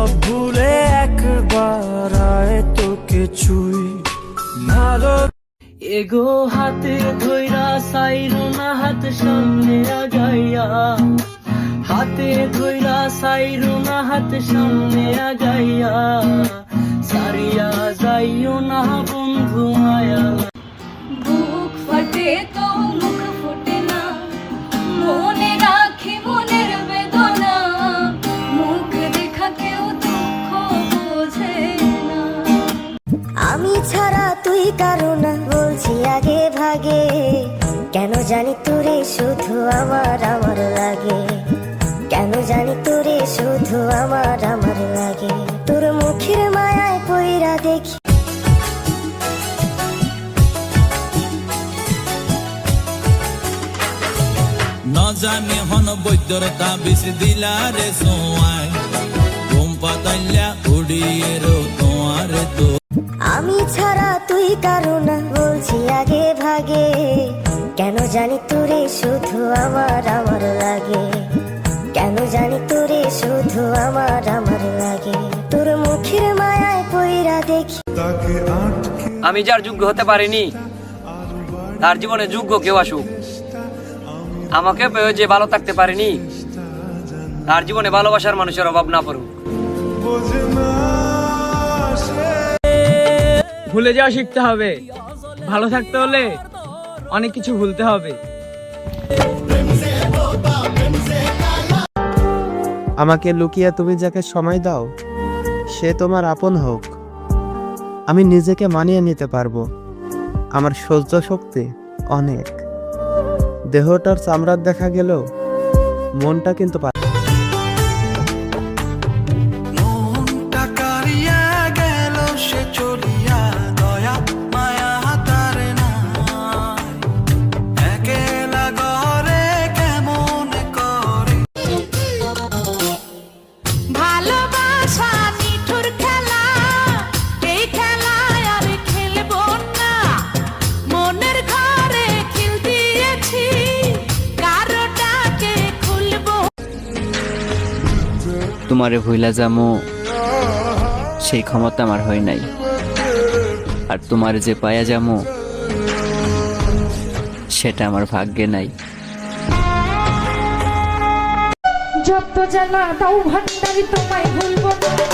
সব ভুলে একবার আয় তোকে ছুই ভালো। এগো হাতে ধইরা সাইরো না হাত সামনে আগাইয়া, হাতে ধইরা সাইরো না হাত সামনে আগাইয়া, সারিয়া যাইও না বন্ধু মায়া। বুক ফাটে তো মুখ ফোটে না, মনে রাখি মনের বেদনা, মুখ দেখা কেউ দুঃখ বোঝে না। আমি ছাড়া তুই কারো না বলছি আগে ভাগে, কেন জানি তোরে শুধু আমার আমার লাগে, কেন জানি তোরে শুধু আমার আমার লাগে। তোর মুখের মায়ায় পইরা দেখি ন জানি হন বৈদ্যর তাবিজ দিলা রে সোয়াই, ঘুম পাতাইলা উড়িয়ে রো তোমার তো। আমি ছাড়া তুই কারো না বলছি আগে ভাগে, কেন জানি তোরে শুধু আমার আমার লাগে, কেন জানি তোরে শুধু আমার আমার লাগে। তোর মুখের মায়ায় পইরা দেখি আমি যার যোগ্য হতে পারিনি তার জীবনে যোগ্য কেউ আসুক, আমাকে পেয়ে যে ভালো থাকতে পারেনি তার জীবনে ভালোবাসার মানুষের অভাব না পড়ুক। ভুলে যাওয়া শিখতে হবে, ভালো থাকতে হলে অনেক কিছু ভুলতে হবে। আমাকে লুকিয়ে তুমি যাকে সময় দাও সে তোমার আপন হোক, আমি নিজেকে মানিয়ে নিতে পারবো। আমার সহ্য শক্তি অনেক, দেহটার চামড়ার দেখা গেলেও মনটা কিন্তু মনটা কারিয়া গেল সে চলিয়া, দয়া মায়া তার নাই, একেলা ঘরে কেমন করে। ভালোবাসা নিঠুর খেলা, এই খেলায় আর খেলবো না, মনের ঘরে খিল দিয়েছি, কারোটাকে খুলবো। তোমারে ভুইলা যামো সেই ক্ষমতা আমার হয় নাই, আর তোমার যে পায়া যামো সেটা আমার ভাগ্যে নাই। যত জ্বালা দাও ভান্ডারি তোমায় ভুলবো না।